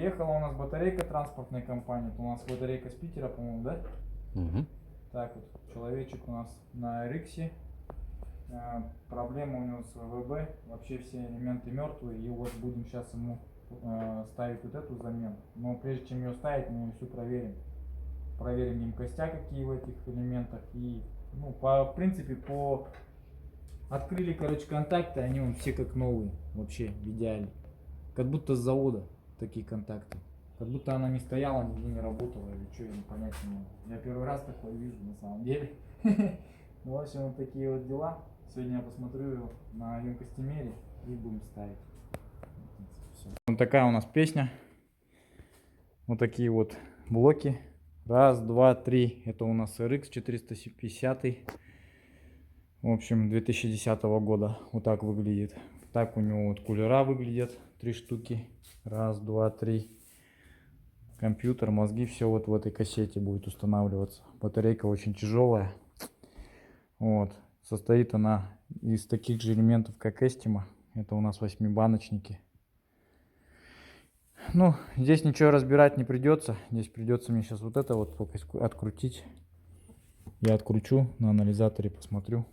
Приехала у нас батарейка транспортной компании. Это у нас батарейка с Питера, по-моему, да? Угу. Так вот, человечек у нас на RX. Проблема у него с ВВБ. Вообще все элементы мертвые. И вот будем сейчас ему ставить вот эту замену. Но прежде чем ее ставить, мы ее всю проверим. Проверим емкостя какие в этих элементах. И, ну, в принципе, открыли, короче, контакты, они вон все как новые. Вообще в идеале. Как будто с завода такие контакты. Как будто она не стояла, нигде не работала или что, я не понять не могу. Я первый раз такое вижу на самом деле. Ну, в общем, вот такие вот дела. Сегодня я посмотрю ее на емкостимере и будем ставить. Вот такая у нас песня. Вот такие вот блоки. Раз, два, три. Это у нас RX 450. В общем, 2010 года. Вот так выглядит. Так у него вот кулера выглядят. 3 штуки. Раз, два, три. Компьютер, мозги, все вот в этой кассете будет устанавливаться. Батарейка очень тяжелая. Вот. Состоит она из таких же элементов, как Estima. Это у нас 8-баночники. Ну, здесь ничего разбирать не придется. Здесь придется мне сейчас вот это вот открутить. Я откручу, на анализаторе посмотрю.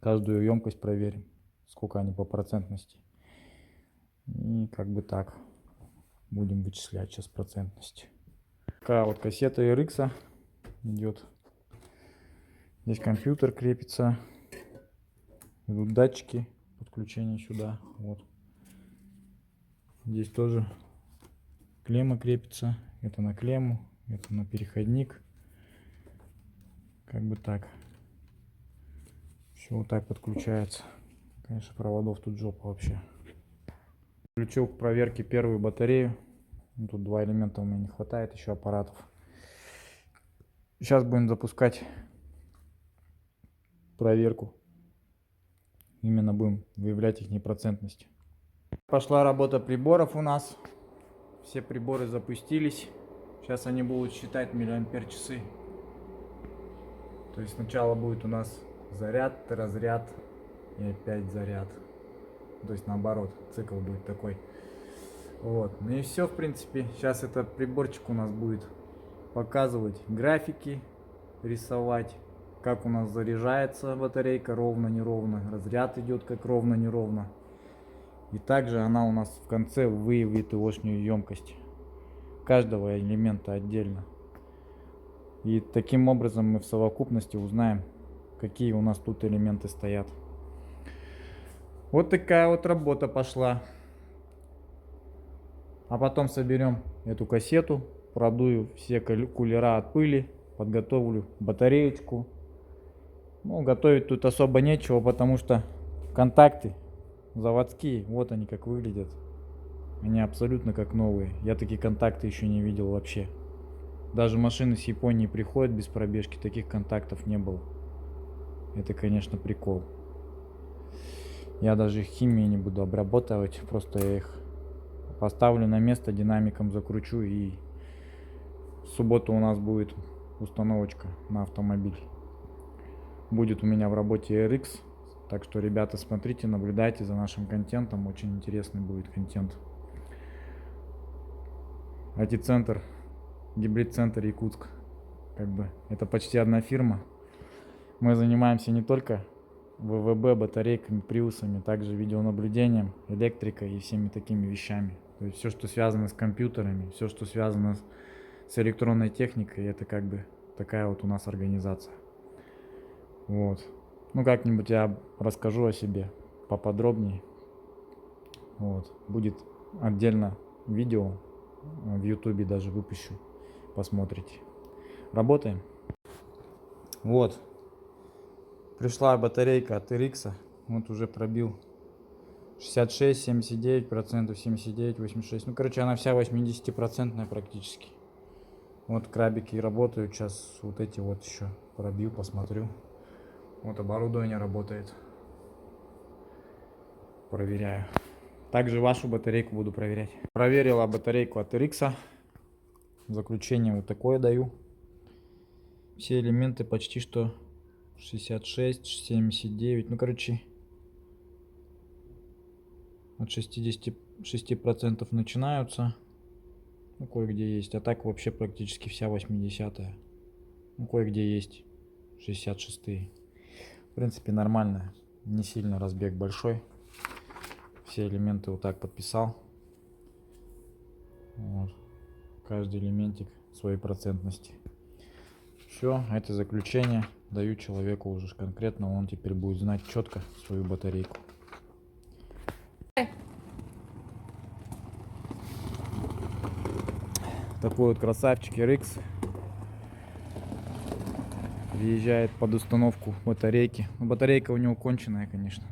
Каждую емкость проверим, сколько они по процентности. И как бы так будем вычислять сейчас процентность. Такая вот кассета RX идет. Здесь компьютер крепится. Идут датчики подключения сюда. Вот. Здесь тоже клемма крепится. Это на клемму, это на переходник. Как бы так. Все вот так подключается. Конечно, проводов тут жопа вообще. Включил к проверке первую батарею. Тут 2 элемента у меня не хватает, еще аппаратов. Сейчас будем запускать проверку. Именно будем выявлять их непроцентность. Пошла работа приборов у нас. Все приборы запустились. Сейчас они будут считать миллиампер часы. То есть сначала будет у нас заряд, разряд и опять заряд. То есть наоборот, цикл будет такой. Вот. Ну и все, в принципе. Сейчас этот приборчик у нас будет показывать графики, рисовать, как у нас заряжается батарейка, ровно, неровно. Разряд идет как ровно, неровно. И также она у нас в конце выявит егошнюю емкость каждого элемента отдельно. И таким образом мы в совокупности узнаем, какие у нас тут элементы стоят. Вот такая вот работа пошла. А потом соберем эту кассету, продую все кулера от пыли, подготовлю батареечку. Ну, готовить тут особо нечего, потому что контакты заводские, вот они как выглядят. Они абсолютно как новые. Я такие контакты еще не видел вообще. Даже машины с Японии приходят без пробежки, таких контактов не было. Это, конечно, прикол. Я даже их химией не буду обрабатывать, просто я их поставлю на место, динамиком закручу, и в субботу у нас будет установочка на автомобиль. Будет у меня в работе RX, так что, ребята, смотрите, наблюдайте за нашим контентом, очень интересный будет контент. IT-центр, гибрид-центр Якутск, как бы это почти одна фирма. Мы занимаемся не только ВВБ, батарейками, приусами, также видеонаблюдением, электрикой и всеми такими вещами. То есть все, что связано с компьютерами, все, что связано с электронной техникой, это как бы такая вот у нас организация. Вот. Ну, как-нибудь я расскажу о себе поподробнее. Вот. Будет отдельно видео в ютубе даже выпущу, посмотрите. Работаем. Вот. Пришла батарейка от RX. Вот уже пробил 66, 79%, 79, 86. Ну, короче, она вся 80% практически. Вот крабики работают. Сейчас вот эти вот еще пробью, посмотрю. Вот оборудование работает. Проверяю. Также вашу батарейку буду проверять. Проверила батарейку от RX. Заключение вот такое даю. Все элементы почти что 66, 79. Ну, короче, от 66% начинаются. Ну, кое-где есть. А так вообще практически вся 80-я. Ну, кое-где есть 66-е. В принципе, нормально. Не сильно разбег большой. Все элементы вот так подписал. Вот. Каждый элементик своей процентности. Все, это заключение даю человеку уже конкретно. Он теперь будет знать четко свою батарейку. Такой вот красавчик RX въезжает под установку батарейки. Батарейка у него конченая, конечно.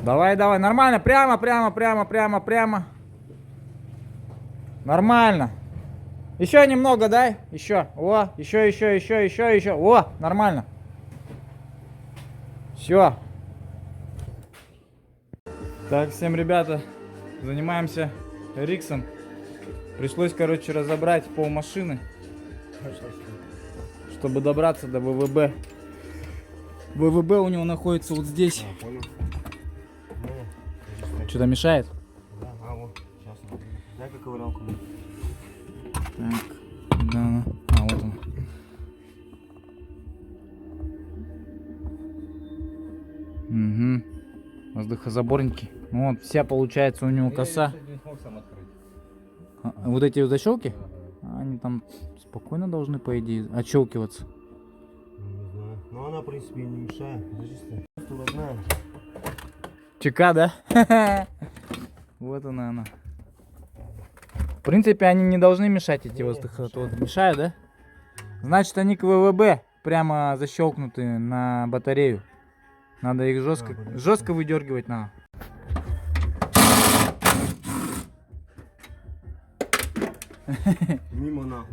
Давай, давай, нормально, прямо. Нормально. Еще немного дай, еще. О, еще. О, нормально. Все. Так, всем, ребята, занимаемся RX-ом. Пришлось, короче, разобрать полмашины, чтобы добраться до ВВБ. ВВБ у него находится вот здесь. Что-то мешает? Да, вот, сейчас. Дай-ка ковырялку. Так, да, вот он. Угу. Воздухозаборники. Вот, вся получается у него коса. Вот эти вот защелки? Они там спокойно должны, по идее, отщелкиваться. Не знаю. Но она, в принципе, не мешает. Знаешь. ЧК, да? Вот она. В принципе, они не должны мешать, эти воздухозаборники. Мешают, да? Значит, они к ВВБ прямо защелкнуты на батарею. Надо их жестко выдергивать надо. Мимо на.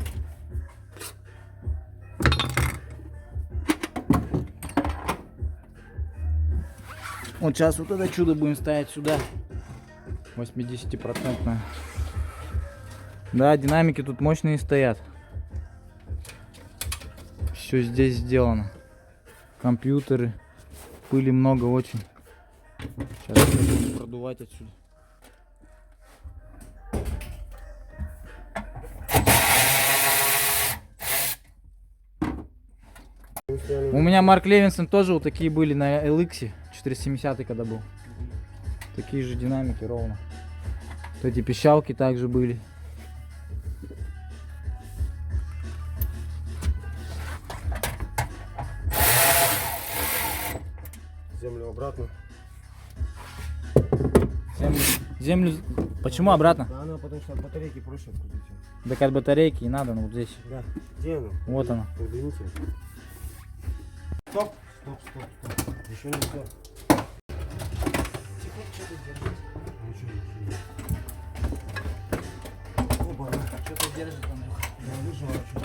Вот сейчас вот это чудо будем ставить сюда. 80%. Да, динамики тут мощные стоят. Все здесь сделано. Компьютеры. Пыли много очень. Сейчас будем продувать отсюда. У меня Марк Левинсон тоже вот такие были на LX 470 когда был. Такие же динамики ровно. Вот эти пищалки также были. Землю обратно. Землю. Почему обратно? Да, она потому что от батарейки проще открутить. Так от батарейки и надо, ну вот здесь. Да. Где она? Вот она. Подвините. Стоп. Еще не все. Оба, Что-то держит он. я вижу вообще.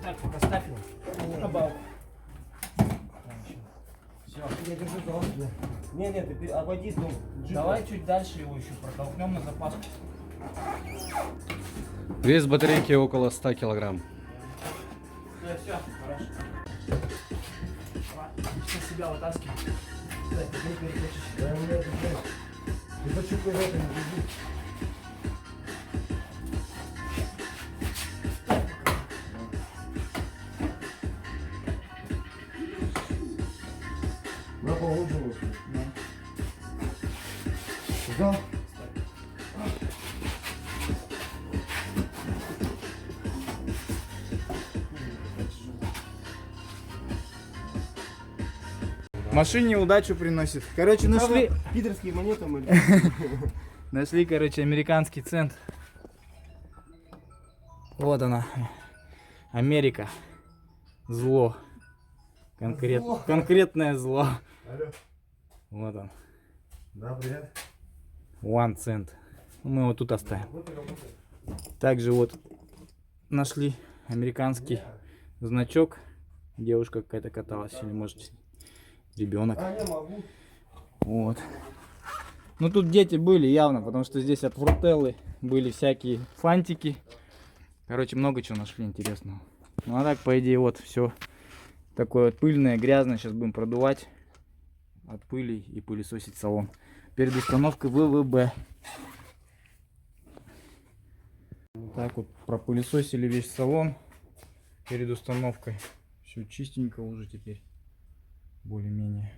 Так, пока ставь его. На балку. Все. Я держу за лапки. Не, ты обойди дом. Давай чуть дальше его еще протолкнем на запаску. Вес батарейки около 100 килограмм. Все, хорошо. Сейчас себя вытаскивай. Да, у меня это же. Ты почему это не держи? На положенную. Да. Машине удачу приносит. Короче, нашли. Питерские монеты мы. Нашли, короче, американский цент. Вот она. Америка. Зло. Конкретное зло. Алло. Вот он. Да, привет. One cent. Мы его тут оставим. Также вот нашли американский значок. Девушка какая-то каталась, или может ребенок. А, я могу. Вот. Ну тут дети были явно, потому что здесь от фрутеллы были всякие фантики. Короче, много чего нашли интересного. Ну а так, по идее, вот все Такое вот пыльное, грязное. Сейчас будем продувать от пыли и пылесосить салон. Перед установкой ВВБ. Так вот пропылесосили весь салон перед установкой. Все чистенько уже теперь. Более-менее.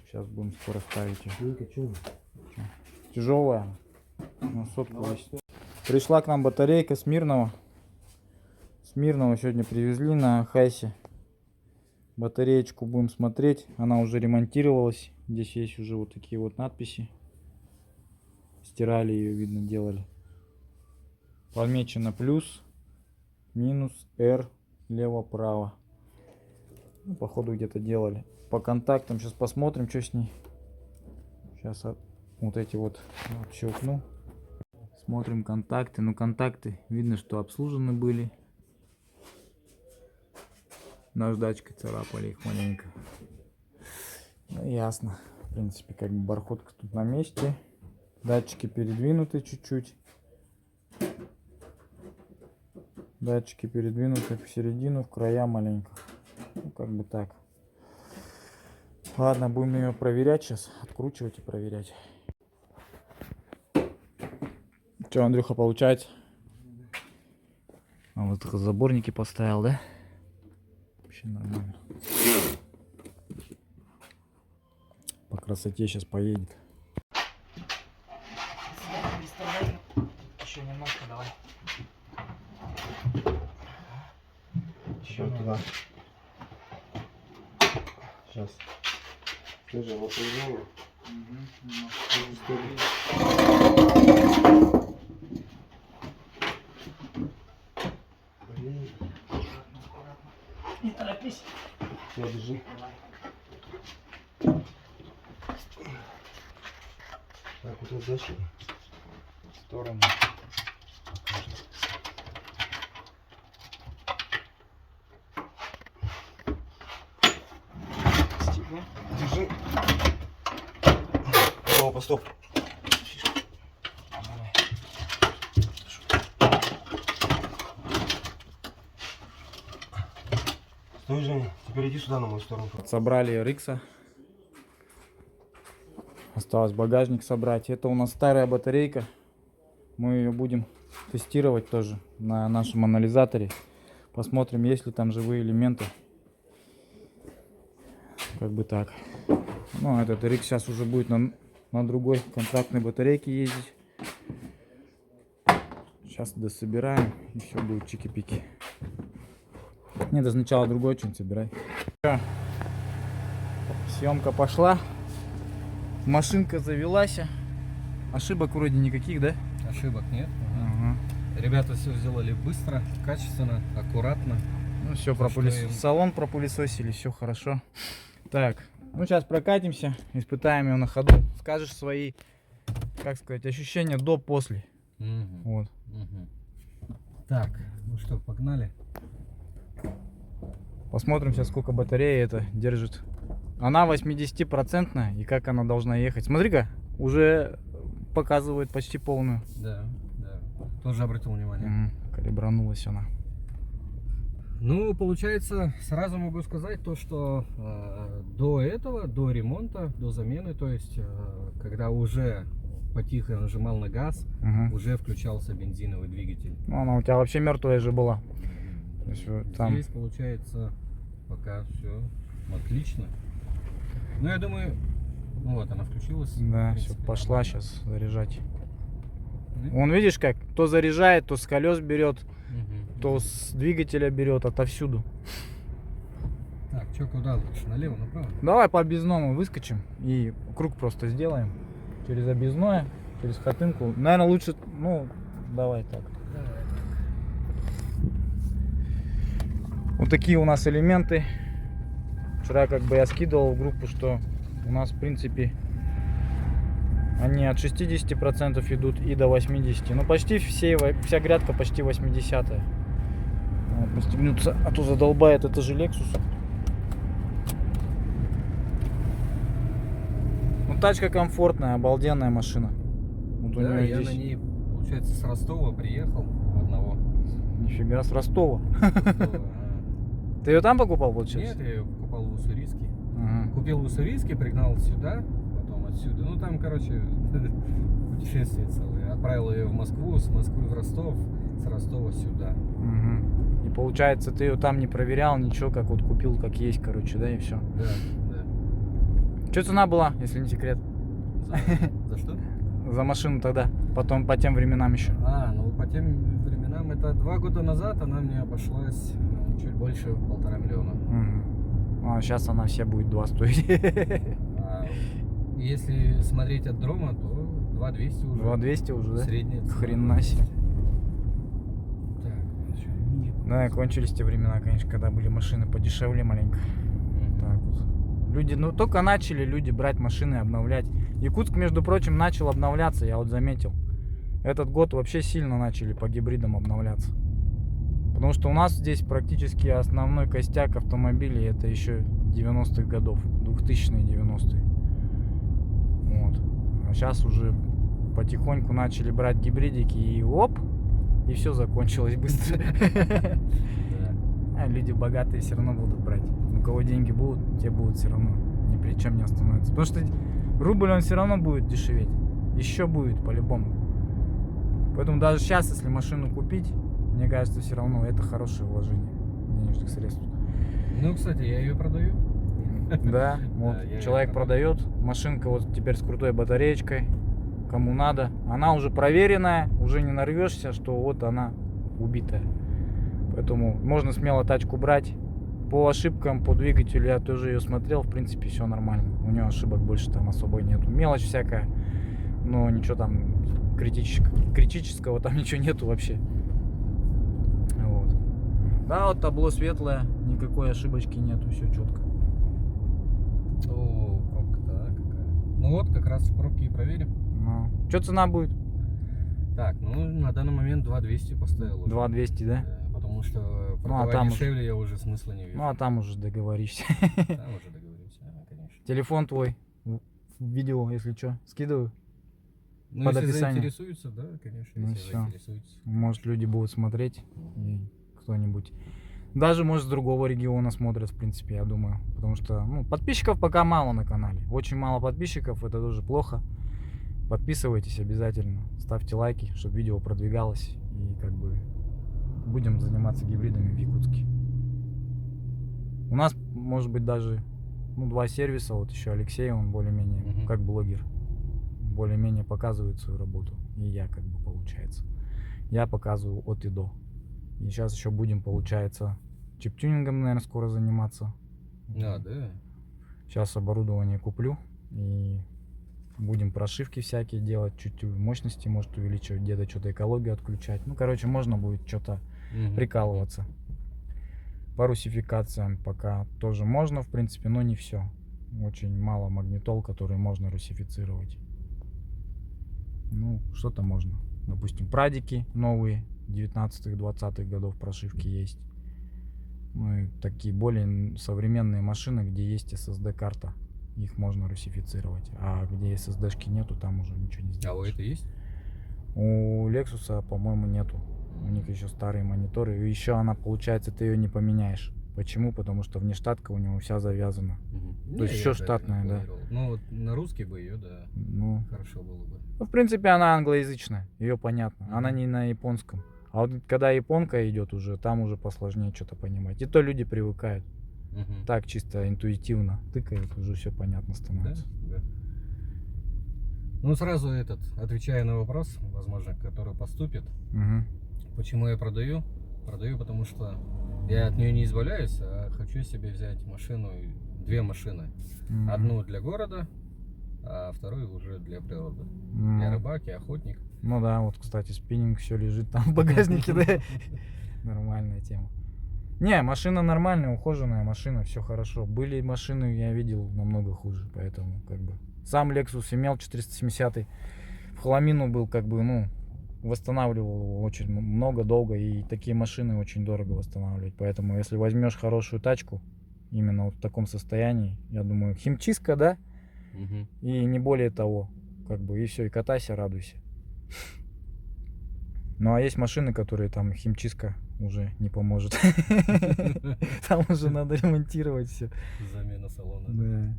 Сейчас будем скоро ставить ее. Тяжелая. На сотку весит. Пришла к нам батарейка Смирного. Смирного сегодня привезли на Хайсе. Батареечку будем смотреть. Она уже ремонтировалась. Здесь есть уже вот такие вот надписи. Стирали ее, видно, делали. Помечено плюс, минус, R, лево-право. Ну, походу где-то делали. По контактам сейчас посмотрим, что с ней. Сейчас вот эти вот отщелкну. Смотрим контакты. Ну, контакты видно, что обслужены были. Наждачкой царапали их маленько. Ну, ясно. В принципе, как бы бархотка тут на месте. Датчики передвинуты чуть-чуть. Датчики передвинуты в середину, в края маленько. Ну, как бы так. Ладно, будем ее проверять сейчас. Откручивать и проверять. Что, Андрюха, получается? А вот заборники поставил, да? Вообще нормально. По красоте сейчас поедет. Еще немножко давай. Еще туда. Сейчас. Тоже напряжение. Блин. Не торопись. Все, держи. Так, вот тут дальше. В сторону. Держи. Опа, стоп. Стой, Женя. Теперь иди сюда, на мою сторону. Собрали RX. Осталось багажник собрать. Это у нас старая батарейка. Мы ее будем тестировать тоже на нашем анализаторе. Посмотрим, есть ли там живые элементы. Как бы так. Ну, этот RX сейчас уже будет на другой контрактной батарейке ездить. Сейчас дособираем, и все будет чики-пики. Не, до сначала другой что-нибудь собирай. Всё. Съемка пошла. Машинка завелась. Ошибок вроде никаких, да? Ошибок нет. Ага. Ребята все сделали быстро, качественно, аккуратно. Ну все, салон пропылесосили, все хорошо. Так, ну сейчас прокатимся, испытаем его на ходу. Скажешь свои, как сказать, ощущения до-после. Вот. Так, ну что, погнали. Посмотрим сейчас, сколько батареи это держит. Она 80%, и как она должна ехать. Смотри-ка, уже показывает почти полную. Да, да. Тоже обратил внимание. Калибранулась она. Ну, получается, сразу могу сказать то, что до этого, до ремонта, до замены, то есть, когда уже потихо нажимал на газ, уже включался бензиновый двигатель. Ну, она у тебя вообще мертвая же была. То есть, вот там... Здесь, получается, пока все отлично. Ну, я думаю, ну вот, она включилась. Да, принципе, все, пошла нормально. сейчас заряжать. Вон, видишь, как то заряжает, то с колес берет, то с двигателя берет, отовсюду. Так, что куда лучше? Налево, направо? Давай по объездному выскочим и круг просто сделаем. Через объездное, через Хотынку. Наверное, лучше, ну, давай так. Давай. Вот такие у нас элементы. Вчера как бы я скидывал в группу, что у нас в принципе они от 60% идут и до 80%. Ну почти вся грядка почти 80-я. Вот, пристегнуться, а то задолбает, это же Lexus. Ну тачка комфортная, обалденная машина. Вот у Да, нее я здесь... на ней, получается, с Ростова приехал одного. Нифига, с Ростова. Ты ее там покупал, получается? Нет, я ее покупал в Уссурийске. Ага. Купил в Уссурийске, пригнал сюда, потом отсюда. Ну там, короче, путешествие целое. Отправил ее в Москву, с Москвы в Ростов, с Ростова сюда. Угу. И получается, ты ее там не проверял, ничего, как вот купил, как есть, короче, да, и все. Да, да. Что цена была, если не секрет? За что? За машину тогда, потом по тем временам еще. Ну по тем временам, это 2 года назад она мне обошлась чуть больше 1,5 миллиона. Угу. А сейчас она все будет 2 стоить. А если смотреть от дрома, то 2200 уже. 2200 уже, да? Средняя цена. Хрена себе. Так, еще мини. Да, кончились те времена, конечно, когда были машины подешевле маленько. Так вот. Люди, ну только начали люди брать машины, обновлять. Якутск, между прочим, начал обновляться, я вот заметил. Этот год вообще сильно начали по гибридам обновляться. Потому что у нас здесь практически основной костяк автомобилей это еще 90-х годов, 2000-е, 90-е. Вот. А сейчас уже потихоньку начали брать гибридики и оп, и все закончилось быстро. А люди богатые все равно будут брать. У кого деньги будут, те будут все равно. Ни при чем не остановятся. Потому что рубль он все равно будет дешеветь. Еще будет по-любому. Поэтому даже сейчас, если машину купить, мне кажется, все равно это хорошее вложение денежных средств. Ну, кстати, я ее продаю. Да, вот я человек её продает, машинка вот теперь с крутой батареечкой, кому надо. Она уже проверенная, уже не нарвешься, что вот она убитая. Поэтому можно смело тачку брать. По ошибкам, по двигателю я тоже ее смотрел, в принципе, все нормально. У нее ошибок больше там особо нету. Мелочь всякая, но ничего там критического там ничего нету вообще. Вот. Да, вот табло светлое, никакой ошибочки нету, все четко. О, пробка-то какая. Ну вот, как раз в пробке и проверим. Ну. Что цена будет? Так, ну на данный момент 2200 поставил. уже. 2200, да? Потому что Ну, а продавать там дешевле я уже смысла не вижу. Ну а там уже договоришься. Там уже договоримся, конечно. Телефон твой в видео, если что, скидываю. Ну, Под если описанием. заинтересуются, да, конечно, Ну, если всё. заинтересуются. Может, люди будут смотреть и кто-нибудь. Даже, может, с другого региона смотрят, в принципе, я думаю. Потому что, ну, подписчиков пока мало на канале. Очень мало подписчиков, это тоже плохо. Подписывайтесь обязательно, ставьте лайки, чтобы видео продвигалось. И как бы будем заниматься гибридами в Якутске. У нас, может быть, даже 2 сервиса. Вот еще Алексей, он более-менее как блогер. Более-менее показывает свою работу. И я как бы получается. Я показываю от и до. И сейчас еще будем, получается, чип-тюнингом, наверное, скоро заниматься. А, да. Сейчас оборудование куплю. И будем прошивки всякие делать. Чуть мощности, может, увеличивать. Где-то что-то экологию отключать. Ну, короче, можно будет что-то прикалываться. По русификациям пока тоже можно, в принципе, но не все. Очень мало магнитол, которые можно русифицировать. Ну, что-то можно. Допустим, прадики новые 19-20-х годов прошивки есть. Ну и такие более современные машины, где есть SSD-карта. Их можно русифицировать. А где SSD-шки нету, там уже ничего не сделаешь. А у это есть? У Lexus, по-моему, нету. У них еще старые мониторы. И еще она, получается, ты ее не поменяешь. Почему? Потому что внештатка у него вся завязана. То есть еще штатная, да. Ну вот на русский бы ее, да. Ну, Хорошо было бы. ну, в принципе, она англоязычная. Ее понятно. Она не на японском. А вот когда японка идет уже, там уже посложнее что-то понимать. И то люди привыкают. Так чисто интуитивно тыкают, уже все понятно Да? становится. Да. Ну сразу отвечая на вопрос, возможно, который поступит. Почему я продаю? Продаю, потому что я от нее не избавляюсь, а хочу себе взять машину, 2 машины. Одну для города, а вторую уже для природы. Я рыбак, я охотник. Ну да, вот, кстати, спиннинг все лежит там в багажнике, да. Нормальная тема. Не, машина нормальная, ухоженная машина, все хорошо. Были машины, я видел, намного хуже, поэтому как бы. Сам Lexus имел 470, в хламину был, как бы, ну, восстанавливал его очень много, долго, и такие машины очень дорого восстанавливать. Поэтому, если возьмешь хорошую тачку, именно вот в таком состоянии, я думаю, химчистка, да, и не более того, как бы, и все, и катайся, радуйся. Ну, а есть машины, которые там химчистка уже не поможет. Там уже надо ремонтировать все. Замена салона. Да.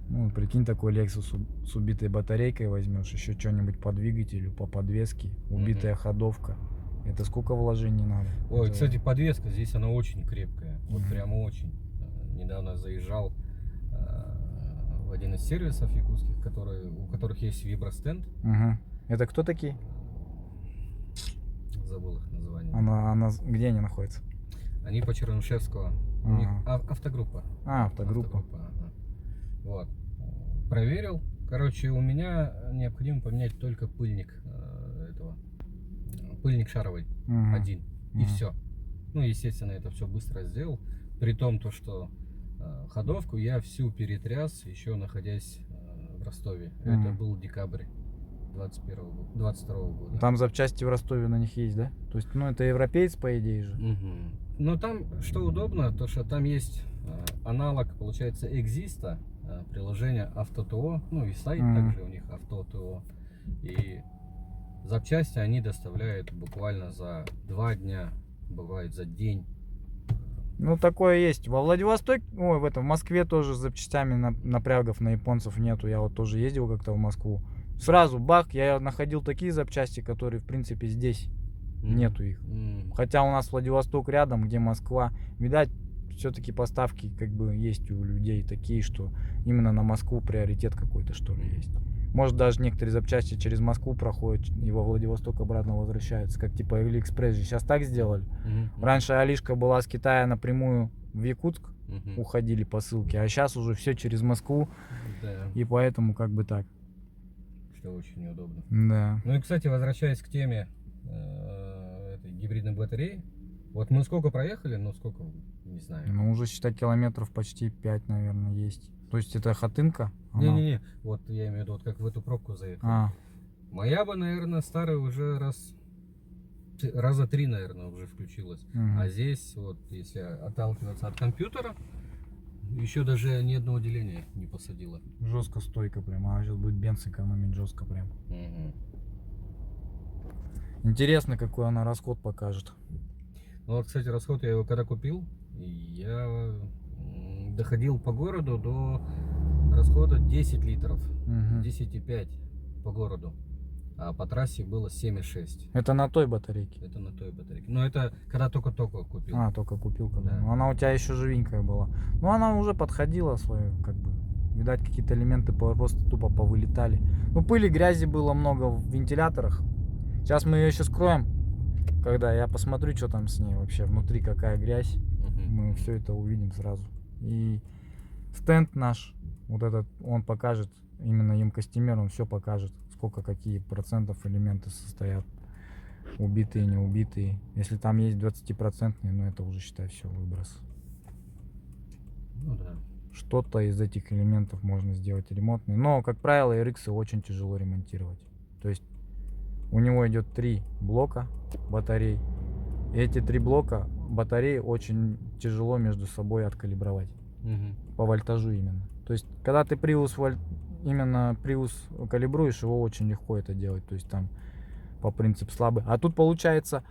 Ну, прикинь, такой Lexus с убитой батарейкой возьмешь, еще что-нибудь по двигателю, по подвеске, убитая ходовка. Это сколько вложений надо? Ой, Это- кстати, подвеска здесь, она очень крепкая. Вот Мгм. прямо очень. Недавно заезжал в один из сервисов якутских, у которых есть вибростенд. Мгм. Это кто такие? Забыл их название. Где они находятся? Они по Чернышевского. У них автогруппа. Автогруппа. Ага. Вот. Проверил. Короче, у меня необходимо поменять только пыльник пыльник шаровый. Мгм. Один. И Мгм. все. Ну, естественно, это все быстро сделал. При том, то, что ходовку я всю перетряс, еще находясь в Ростове. Это Мгм. был декабрь 22 года. Там запчасти в Ростове на них есть, да? То есть, ну, это европеец, по идее же. Мгм. Но там, что удобно, то что там есть аналог, получается, Экзиста, приложение Авто.ТО, ну и сайт Мгм. также у них Авто.ТО. И запчасти они доставляют буквально за 2 дня, бывает за день. Ну, такое есть. Во Владивостоке, ой, в Москве тоже с запчастями напрягов на японцев нету. Я вот тоже ездил как-то в Москву. Сразу бах, я находил такие запчасти, которые, в принципе, здесь нету их. Хотя у нас Владивосток рядом, где Москва. Видать, все-таки поставки как бы есть у людей такие, что именно на Москву приоритет какой-то, что ли, есть. Может, даже некоторые запчасти через Москву проходят и во Владивосток обратно возвращаются. Как типа Алиэкспресс же сейчас так сделали. Раньше Алишка была с Китая напрямую в Якутск, уходили посылки, а сейчас уже все через Москву, Да, и поэтому как бы так. что очень неудобно. Да. Ну и, кстати, возвращаясь к теме этой гибридной батареи, вот мы сколько проехали, ну сколько, не знаю. Ну, уже, считай, километров почти 5, наверное, есть. То есть это хатынка? Она- Не-не-не, вот я имею в виду, вот как в эту пробку заехал. А, Моя бы, наверное, старая уже раза 3, наверное, уже включилась. мгм. А здесь, вот, если отталкиваться от компьютера, еще даже ни одного деления не посадила. Жестко стойко прям. А сейчас будет бенз экономить жестко прям. Интересно, какой она расход покажет. Ну вот, кстати, расход я его когда купил, я доходил по городу до расхода 10 литров. Мгм. 10,5 по городу. А по трассе было 7,6. Это на той батарейке. Это на той батарейке. Но это когда только-только купил. А, только купил когда. Да. Ну, она у тебя еще живенькая была. Ну, она уже подходила свою, как бы. Видать, какие-то элементы просто тупо повылетали. Ну, пыли, грязи было много в вентиляторах. Сейчас мы ее еще скроем. Когда я посмотрю, что там с ней вообще внутри, какая грязь. Мгм. Мы все это увидим сразу. И стенд наш, вот этот, он покажет, именно емкостимер, он все покажет, сколько, какие процентов элементы состоят. Убитые, не убитые. Если там есть 20%, ну это уже, считай, все, выброс. Ну да. Что-то из этих элементов можно сделать ремонтный. Но, как правило, RX очень тяжело ремонтировать. То есть у него идет 3 блока батарей. И эти 3 блока батареи очень тяжело между собой откалибровать. Мгм. По вольтажу именно. То есть, когда ты именно Prius калибруешь, его очень легко это делать. То есть там по принципу слабый. А тут получается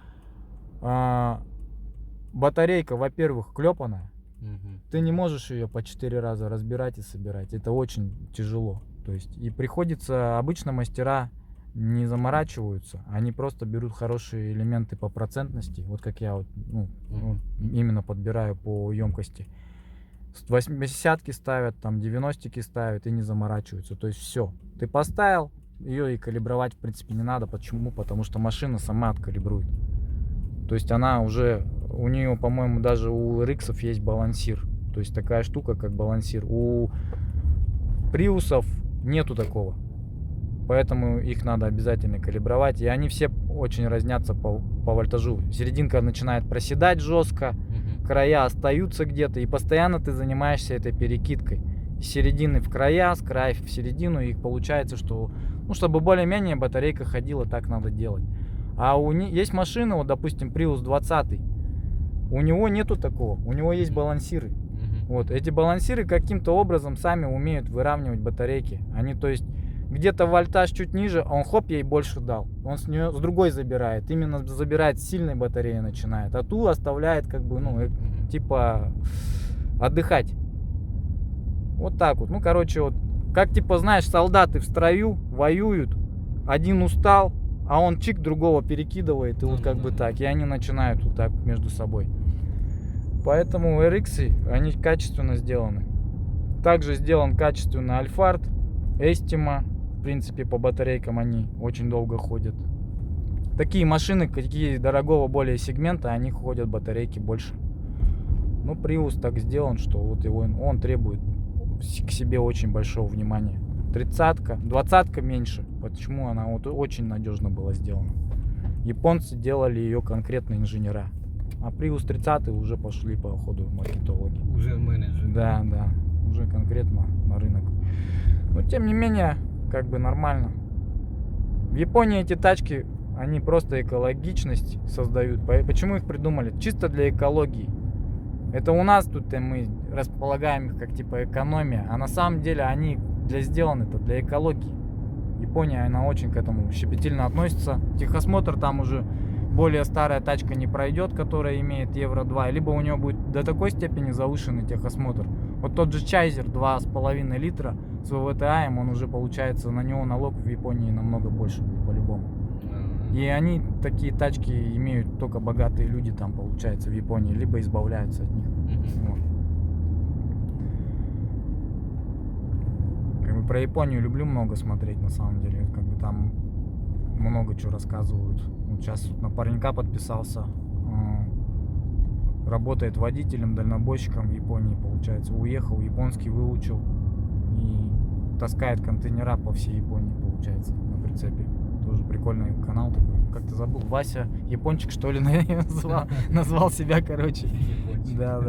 батарейка, во-первых, клепаная. Мгм. Ты не можешь ее по 4 раза разбирать и собирать. Это очень тяжело. То есть и приходится, обычно мастера не заморачиваются, они просто берут хорошие элементы по процентности, вот как я вот, вот именно подбираю по емкости. 80-ки ставят, там 90-ки ставят и не заморачиваются. То есть все, ты поставил, ее и калибровать в принципе не надо. Почему? Потому что машина сама откалибрует. То есть она уже, у нее, по-моему, даже у RX есть балансир. То есть такая штука, как балансир. У Приусов нету такого. Поэтому их надо обязательно калибровать. И они все очень разнятся по вольтажу. Серединка начинает проседать жестко, Мгм. края остаются где-то. И постоянно ты занимаешься этой перекидкой. С середины в края, с края в середину. И получается, что, чтобы более-менее батарейка ходила, так надо делать. А есть машины, вот, допустим, Prius 20. У него нету такого. У него есть балансиры. Мгм. Вот, эти балансиры каким-то образом сами умеют выравнивать батарейки. Они, то есть, где-то вольтаж чуть ниже, а он хоп, ей больше дал. Он с нее с другой забирает. Именно забирает с сильной батареи начинает. А ту оставляет как бы, ну, типа отдыхать. Вот так вот. Ну, короче, вот. Как типа, знаешь, солдаты в строю воюют. Один устал, а он чик другого перекидывает. И вот как бы так. И они начинают вот так между собой. Поэтому RX, они качественно сделаны. Также сделан качественно Альфард, Эстима. В принципе, по батарейкам они очень долго ходят. Такие машины, какие дорогого более сегмента, они ходят батарейки больше. Ну, Prius так сделан, что вот его, он требует к себе очень большого внимания. 30-ка, 20-ка меньше. Почему она вот очень надежно была сделана. Японцы делали ее конкретно инженера. А Prius 30 уже пошли по ходу маркетологи. Уже менеджеры. Да, да. Уже конкретно на рынок. Но тем не менее, как бы нормально. В Японии эти тачки, они просто экологичность создают. Почему их придумали? Чисто для экологии. Это у нас тут мы располагаем их как типа экономия. А на самом деле они сделаны-то для экологии. Япония, она очень к этому щепетильно относится. Техосмотр там уже более старая тачка не пройдет, которая имеет Евро 2. Либо у нее будет до такой степени завышенный техосмотр. Вот тот же Чайзер 2,5 литра с ВВТА, он уже получается, на него налог в Японии намного больше будет по-любому. И они, такие тачки, имеют только богатые люди там, получается, в Японии, либо избавляются от них. Вот. Как бы про Японию люблю много смотреть, на самом деле. Как бы там много чего рассказывают. Вот сейчас на паренька подписался. Работает водителем, дальнобойщиком в Японии, получается. Уехал, японский выучил. И таскает контейнера по всей Японии, получается, на прицепе. Тоже прикольный канал такой. Как-то забыл. Вася Япончик, что ли, назвал себя, короче. Да.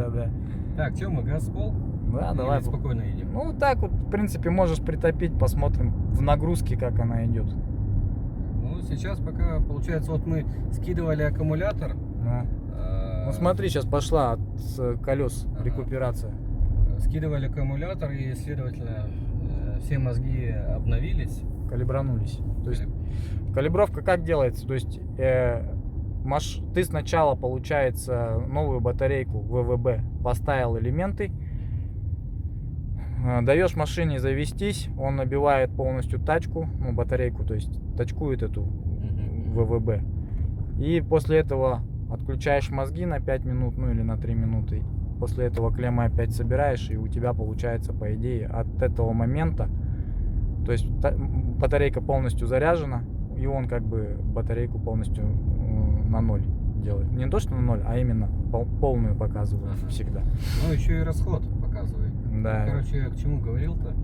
Так, что мы, газ в пол? Да, давай. Спокойно едем. Ну, так вот, в принципе, можешь притопить, посмотрим в нагрузке, как она идет. Ну, сейчас пока, получается, вот мы скидывали аккумулятор. Ну, смотри, сейчас пошла от колес рекуперация. Скидывали аккумулятор, и, следовательно, все мозги обновились. Калибранулись. То есть калибровка как делается? То есть ты сначала, получается, новую батарейку ВВБ поставил элементы, даешь машине завестись, он набивает полностью тачку, ну, батарейку, то есть тачкует эту ВВБ. И после этого отключаешь мозги на 5 минут, ну или на 3 минуты. После этого клеммы опять собираешь, и у тебя получается, по идее, от этого момента, то есть батарейка полностью заряжена, и он как бы батарейку полностью на ноль делает. Не то, что на ноль, а именно полную показывает всегда. Ну, еще и расход показывает. Да. Ну, короче, я к чему говорил-то?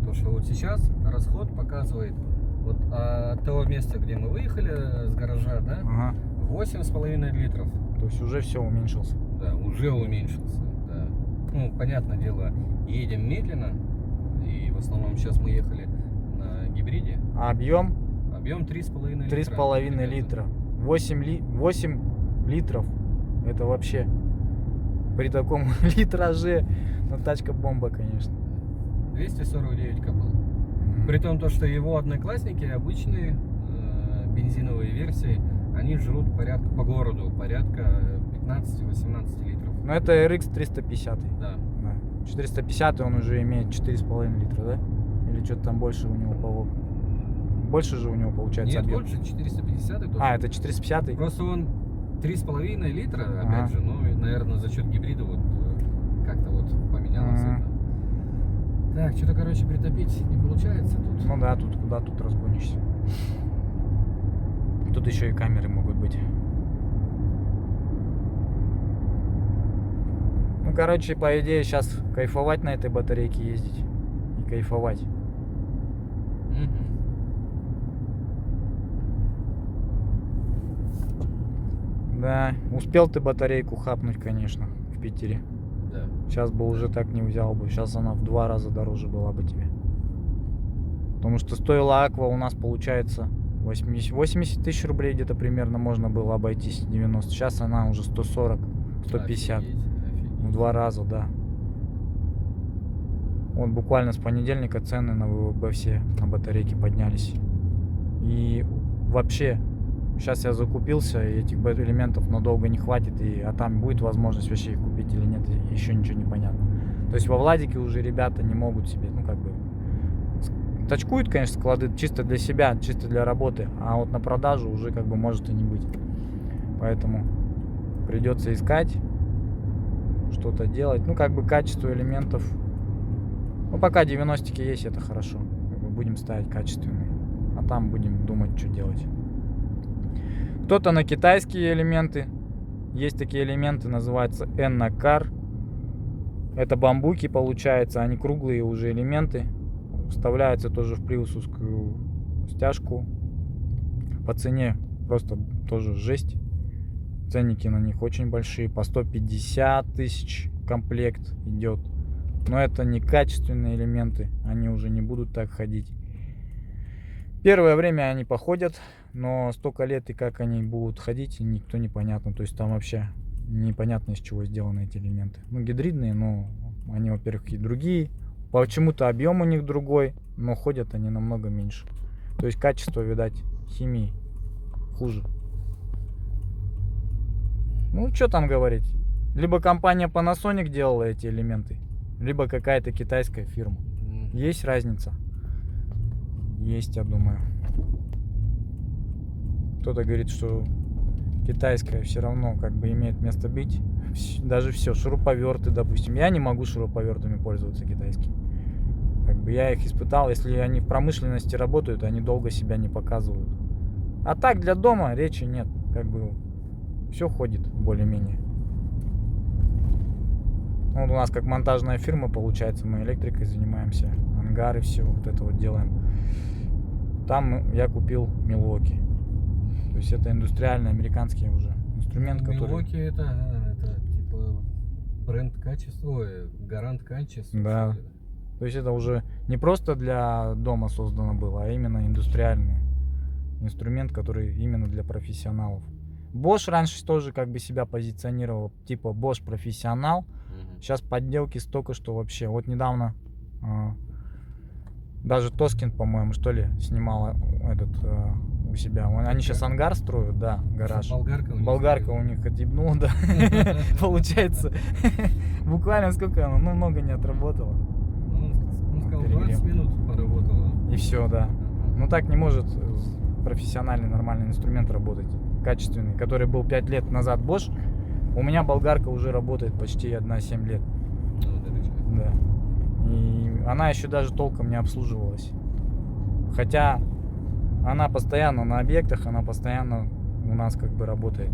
То, что вот сейчас расход показывает вот от того места, где мы выехали с гаража, да, 8,5 литров. То есть уже все уменьшился. Да, уже уменьшился, да. Ну, понятное дело, едем медленно, и в основном сейчас мы ехали на гибриде. А объем? Объем 3,5 литра. 3,5 литра. 8 литров. Это вообще при таком литраже, ну, тачка бомба, конечно. 249 кобыл. При том, то, что его одноклассники, обычные бензиновые версии, они жрут порядка по городу, порядка 15-18 литров. Но это RX 350. Да. 450 он уже имеет 4,5 литра, да? Или что-то там больше у него больше же у него получается. Нет, объем. больше 450 тоже. А, это 450? Просто он 3,5 литра, опять же, ну, наверное, за счет гибрида вот как-то вот поменялось это. Так, что-то, короче, притопить не получается тут. Ну да, тут куда тут разгонишься. Тут еще и камеры могут быть. Ну, короче, по идее, сейчас кайфовать на этой батарейке ездить. И кайфовать. Да, успел ты батарейку хапнуть, конечно, в Питере. Да. Сейчас бы уже так не взял бы. Сейчас она в 2 раза дороже была бы тебе. Потому что стоила Аква у нас, получается, 80 тысяч рублей где-то примерно можно было обойтись, 90. Сейчас она уже 140, 150. Офигеть. В 2 раза, да. Вот буквально с понедельника цены на ВВБ все на батарейки поднялись. И вообще, сейчас я закупился, и этих элементов надолго не хватит, а там будет возможность вообще их купить или нет, еще ничего не понятно. То есть во Владике уже ребята не могут себе, ну как бы, точкуют, конечно, склады чисто для себя, чисто для работы, а вот на продажу уже как бы может и не быть. Поэтому придется искать, что-то делать. Ну как бы качество элементов, ну пока 90-ки есть, это хорошо. Как бы будем ставить качественные, а там будем думать, что делать. Кто-то на китайские элементы. Есть такие элементы, называются Ennacar. Это бамбуки, получается, они круглые уже элементы. Вставляются тоже в приусовскую стяжку. По цене просто тоже жесть. Ценники на них очень большие. По 150 тысяч комплект идет. Но это не качественные элементы. Они уже не будут так ходить. Первое время они походят, но столько лет и как они будут ходить, никто не понятно. То есть там вообще непонятно, из чего сделаны эти элементы. Ну, гидридные, но они, во-первых, и другие. Почему-то объем у них другой, но ходят они намного меньше. То есть качество, видать, химии хуже. Ну, что там говорить. Либо компания Panasonic делала эти элементы, либо какая-то китайская фирма. Есть разница. Есть, я думаю. Кто-то говорит, что китайская все равно как бы имеет место быть. Даже все, шуруповерты, допустим. Я не могу шуруповертами пользоваться китайскими. Как бы я их испытал. Если они в промышленности работают, они долго себя не показывают. А так для дома речи нет. Как бы все ходит более-менее. Вот у нас как монтажная фирма получается, мы электрикой занимаемся, ангары, все вот это вот делаем. Там я купил Milwaukee. То есть это индустриальный американский уже инструмент, который... Milwaukee это типа бренд качества, ой, гарант качества. Да. То есть это уже не просто для дома создано было, а именно индустриальный инструмент, который именно для профессионалов. Bosch раньше тоже как бы себя позиционировал, типа Bosch профессионал. Сейчас подделки столько, что вообще. Вот недавно даже Тоскин, по-моему, что ли, снимала этот у себя. Они сейчас ангар строят, да, гараж. Болгарка у них отъебнула, да. Получается, буквально сколько она, ну, много не отработала. Он сказал, 20 минут поработала. И все, да. Ну так не может профессиональный нормальный инструмент работать, качественный, который был 5 лет назад Bosch. У меня болгарка уже работает почти 1,7 лет. Да. И она еще даже толком не обслуживалась. Хотя она постоянно на объектах, она постоянно у нас как бы работает.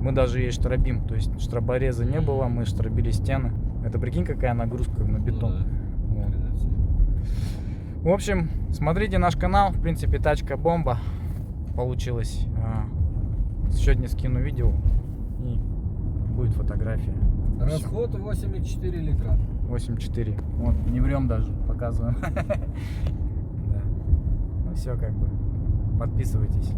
Мы даже ей штробим, то есть штробореза не было, мы штробили стены. Это прикинь, какая нагрузка на бетон. Вот. В общем, смотрите наш канал, в принципе, тачка бомба получилась. Сегодня скину видео и будет фотография. Расход 8,4 литра. 8,4. Вот, не врем даже, показываем. Да. Ну все, как бы. Подписывайтесь.